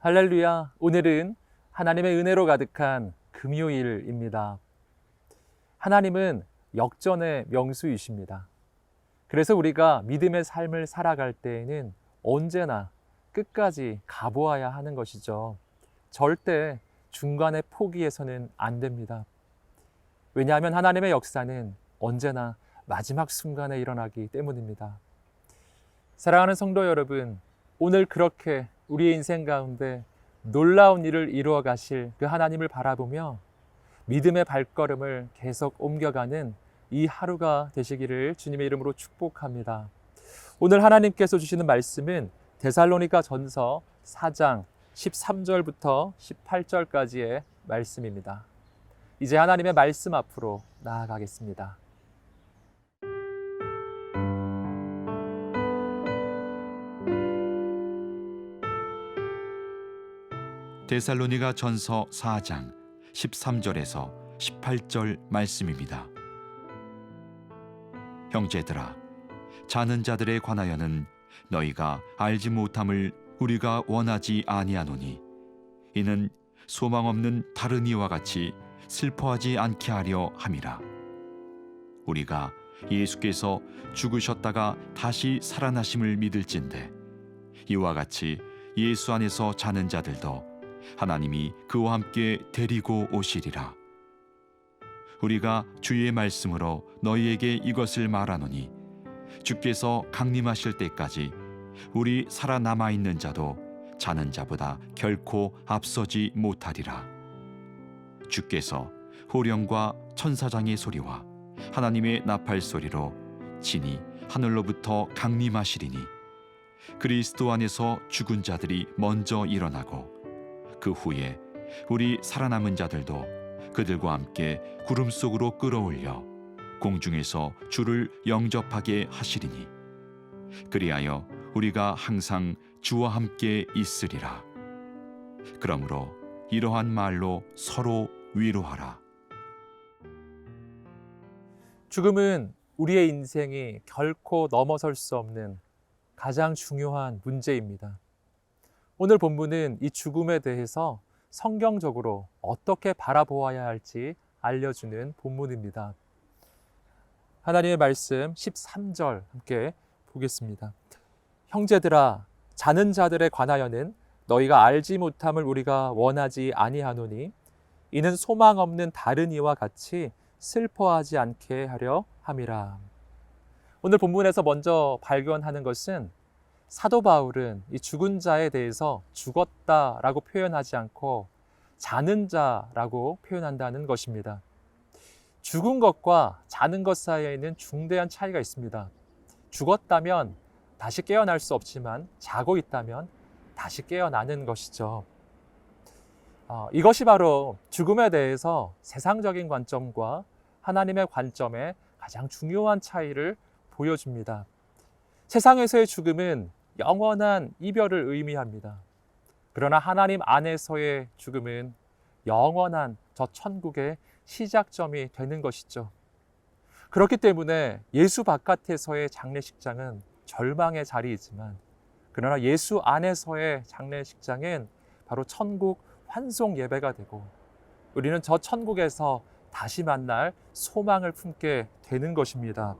할렐루야. 오늘은 하나님의 은혜로 가득한 금요일입니다. 하나님은 역전의 명수이십니다. 그래서 우리가 믿음의 삶을 살아갈 때에는 언제나 끝까지 가보아야 하는 것이죠. 절대 중간에 포기해서는 안 됩니다. 왜냐하면 하나님의 역사는 언제나 마지막 순간에 일어나기 때문입니다. 사랑하는 성도 여러분, 오늘 그렇게 우리의 인생 가운데 놀라운 일을 이루어 가실 그 하나님을 바라보며 믿음의 발걸음을 계속 옮겨가는 이 하루가 되시기를 주님의 이름으로 축복합니다. 오늘 하나님께서 주시는 말씀은 데살로니가 전서 4장 13절부터 18절까지의 말씀입니다. 이제 하나님의 말씀 앞으로 나아가겠습니다. 데살로니가 전서 4장 13절에서 18절 말씀입니다. 형제들아, 자는 자들에 관하여는 너희가 알지 못함을 우리가 원하지 아니하노니 이는 소망 없는 다른 이와 같이 슬퍼하지 않게 하려 함이라. 우리가 예수께서 죽으셨다가 다시 살아나심을 믿을진대 이와 같이 예수 안에서 자는 자들도 하나님이 그와 함께 데리고 오시리라. 우리가 주의 말씀으로 너희에게 이것을 말하노니 주께서 강림하실 때까지 우리 살아남아 있는 자도 자는 자보다 결코 앞서지 못하리라. 주께서 호령과 천사장의 소리와 하나님의 나팔 소리로 진히 하늘로부터 강림하시리니 그리스도 안에서 죽은 자들이 먼저 일어나고 그 후에 우리 살아남은 자들도 그들과 함께 구름 속으로 끌어올려 공중에서 주를 영접하게 하시리니 그리하여 우리가 항상 주와 함께 있으리라. 그러므로 이러한 말로 서로 위로하라. 죽음은 우리의 인생이 결코 넘어설 수 없는 가장 중요한 문제입니다. 오늘 본문은 이 죽음에 대해서 성경적으로 어떻게 바라보아야 할지 알려주는 본문입니다. 하나님의 말씀 13절 함께 보겠습니다. 형제들아, 자는 자들에 관하여는 너희가 알지 못함을 우리가 원하지 아니하노니 이는 소망 없는 다른 이와 같이 슬퍼하지 않게 하려 함이라. 오늘 본문에서 먼저 발견하는 것은 사도 바울은 이 죽은 자에 대해서 죽었다라고 표현하지 않고 자는 자라고 표현한다는 것입니다. 죽은 것과 자는 것 사이에는 중대한 차이가 있습니다. 죽었다면 다시 깨어날 수 없지만 자고 있다면 다시 깨어나는 것이죠. 이것이 바로 죽음에 대해서 세상적인 관점과 하나님의 관점의 가장 중요한 차이를 보여줍니다. 세상에서의 죽음은 영원한 이별을 의미합니다. 그러나 하나님 안에서의 죽음은 영원한 저 천국의 시작점이 되는 것이죠. 그렇기 때문에 예수 바깥에서의 장례식장은 절망의 자리이지만 그러나 예수 안에서의 장례식장은 바로 천국 환송 예배가 되고 우리는 저 천국에서 다시 만날 소망을 품게 되는 것입니다.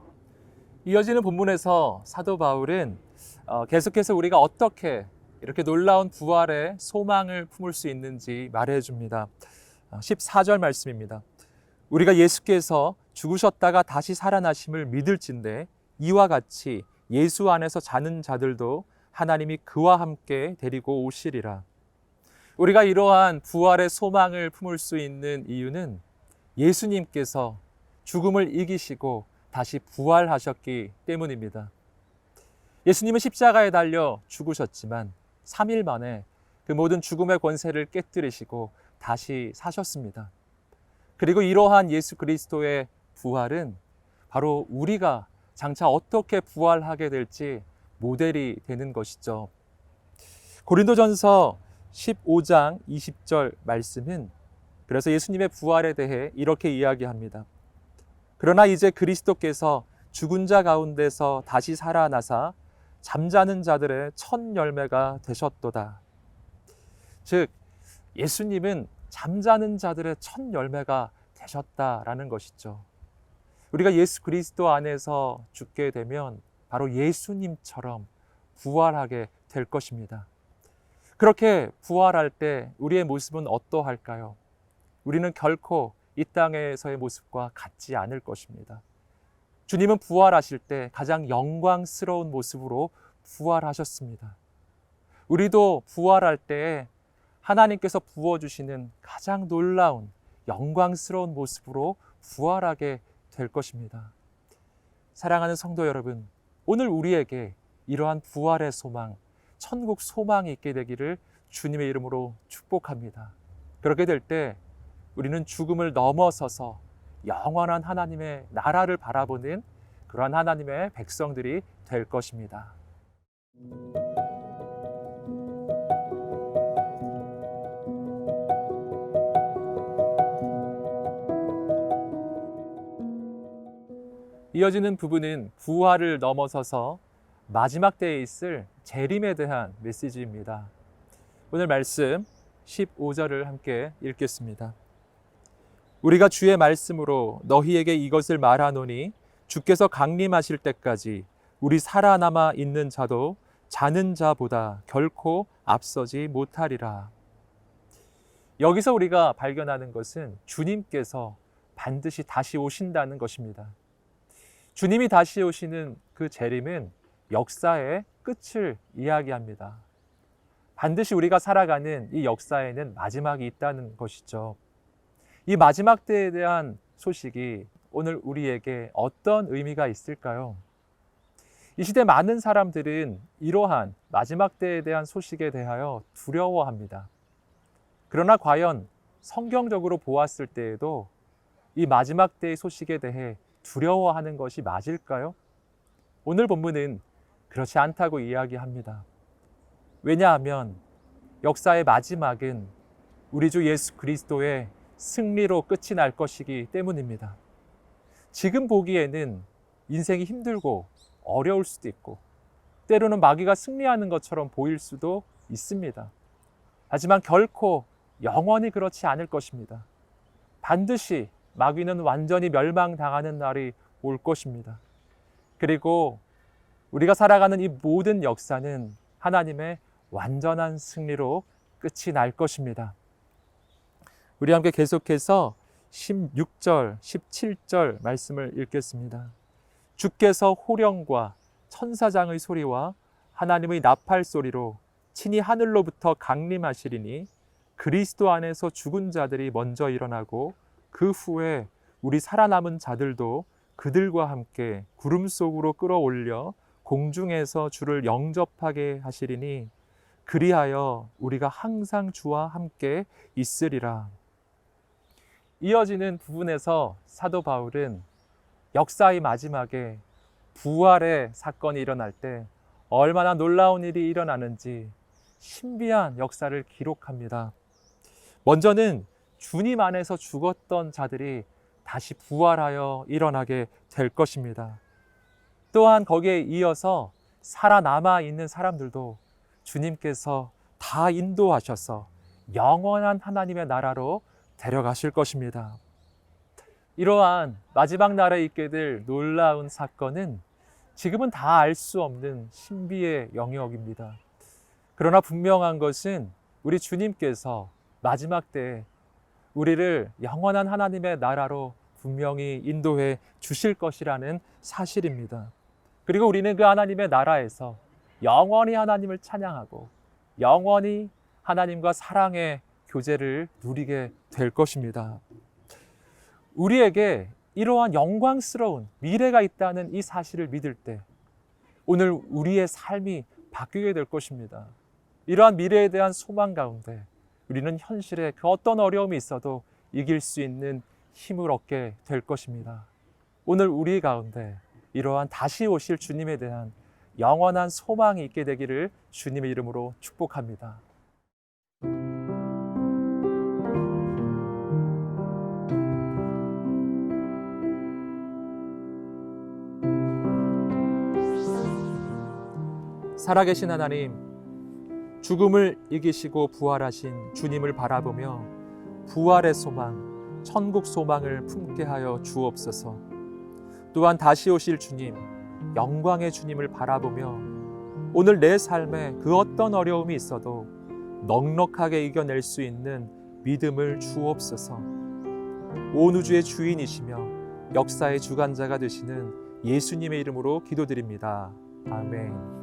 이어지는 본문에서 사도 바울은 계속해서 우리가 어떻게 이렇게 놀라운 부활의 소망을 품을 수 있는지 말해줍니다. 14절 말씀입니다. 우리가 예수께서 죽으셨다가 다시 살아나심을 믿을진대 이와 같이 예수 안에서 자는 자들도 하나님이 그와 함께 데리고 오시리라. 우리가 이러한 부활의 소망을 품을 수 있는 이유는 예수님께서 죽음을 이기시고 다시 부활하셨기 때문입니다. 예수님은 십자가에 달려 죽으셨지만 3일 만에 그 모든 죽음의 권세를 깨뜨리시고 다시 사셨습니다. 그리고 이러한 예수 그리스도의 부활은 바로 우리가 장차 어떻게 부활하게 될지 모델이 되는 것이죠. 고린도전서 15장 20절 말씀은 그래서 예수님의 부활에 대해 이렇게 이야기합니다. 그러나 이제 그리스도께서 죽은 자 가운데서 다시 살아나사 잠자는 자들의 첫 열매가 되셨도다. 즉 예수님은 잠자는 자들의 첫 열매가 되셨다라는 것이죠. 우리가 예수 그리스도 안에서 죽게 되면 바로 예수님처럼 부활하게 될 것입니다. 그렇게 부활할 때 우리의 모습은 어떠할까요? 우리는 결코 이 땅에서의 모습과 같지 않을 것입니다. 주님은 부활하실 때 가장 영광스러운 모습으로 부활하셨습니다. 우리도 부활할 때 하나님께서 부어주시는 가장 놀라운 영광스러운 모습으로 부활하게 될 것입니다. 사랑하는 성도 여러분, 오늘 우리에게 이러한 부활의 소망, 천국 소망이 있게 되기를 주님의 이름으로 축복합니다. 그렇게 될 때 우리는 죽음을 넘어서서 영원한 하나님의 나라를 바라보는 그러한 하나님의 백성들이 될 것입니다. 이어지는 부분은 부활을 넘어서서 마지막 때에 있을 재림에 대한 메시지입니다. 오늘 말씀 15절을 함께 읽겠습니다. 우리가 주의 말씀으로 너희에게 이것을 말하노니 주께서 강림하실 때까지 우리 살아남아 있는 자도 자는 자보다 결코 앞서지 못하리라. 여기서 우리가 발견하는 것은 주님께서 반드시 다시 오신다는 것입니다. 주님이 다시 오시는 그 재림은 역사의 끝을 이야기합니다. 반드시 우리가 살아가는 이 역사에는 마지막이 있다는 것이죠. 이 마지막 때에 대한 소식이 오늘 우리에게 어떤 의미가 있을까요? 이 시대 많은 사람들은 이러한 마지막 때에 대한 소식에 대하여 두려워합니다. 그러나 과연 성경적으로 보았을 때에도 이 마지막 때의 소식에 대해 두려워하는 것이 맞을까요? 오늘 본문은 그렇지 않다고 이야기합니다. 왜냐하면 역사의 마지막은 우리 주 예수 그리스도의 승리로 끝이 날 것이기 때문입니다. 지금 보기에는 인생이 힘들고 어려울 수도 있고 때로는 마귀가 승리하는 것처럼 보일 수도 있습니다. 하지만 결코 영원히 그렇지 않을 것입니다. 반드시 마귀는 완전히 멸망당하는 날이 올 것입니다. 그리고 우리가 살아가는 이 모든 역사는 하나님의 완전한 승리로 끝이 날 것입니다. 우리 함께 계속해서 16절, 17절 말씀을 읽겠습니다. 주께서 호령과 천사장의 소리와 하나님의 나팔 소리로 친히 하늘로부터 강림하시리니 그리스도 안에서 죽은 자들이 먼저 일어나고 그 후에 우리 살아남은 자들도 그들과 함께 구름 속으로 끌어올려 공중에서 주를 영접하게 하시리니 그리하여 우리가 항상 주와 함께 있으리라. 이어지는 부분에서 사도 바울은 역사의 마지막에 부활의 사건이 일어날 때 얼마나 놀라운 일이 일어나는지 신비한 역사를 기록합니다. 먼저는 주님 안에서 죽었던 자들이 다시 부활하여 일어나게 될 것입니다. 또한 거기에 이어서 살아남아 있는 사람들도 주님께서 다 인도하셔서 영원한 하나님의 나라로 데려가실 것입니다. 이러한 마지막 날에 있게 될 놀라운 사건은 지금은 다 알 수 없는 신비의 영역입니다. 그러나 분명한 것은 우리 주님께서 마지막 때에 우리를 영원한 하나님의 나라로 분명히 인도해 주실 것이라는 사실입니다. 그리고 우리는 그 하나님의 나라에서 영원히 하나님을 찬양하고 영원히 하나님과 사랑의 교제를 누리게 될 것입니다. 우리에게 이러한 영광스러운 미래가 있다는 이 사실을 믿을 때 오늘 우리의 삶이 바뀌게 될 것입니다. 이러한 미래에 대한 소망 가운데 우리는 현실에 그 어떤 어려움이 있어도 이길 수 있는 힘을 얻게 될 것입니다. 오늘 우리 가운데 이러한 다시 오실 주님에 대한 영원한 소망이 있게 되기를 주님의 이름으로 축복합니다. 살아계신 하나님, 죽음을 이기시고 부활하신 주님을 바라보며 부활의 소망, 천국 소망을 품게 하여 주옵소서. 또한 다시 오실 주님, 영광의 주님을 바라보며 오늘 내 삶에 그 어떤 어려움이 있어도 넉넉하게 이겨낼 수 있는 믿음을 주옵소서. 온 우주의 주인이시며 역사의 주관자가 되시는 예수님의 이름으로 기도드립니다. 아멘.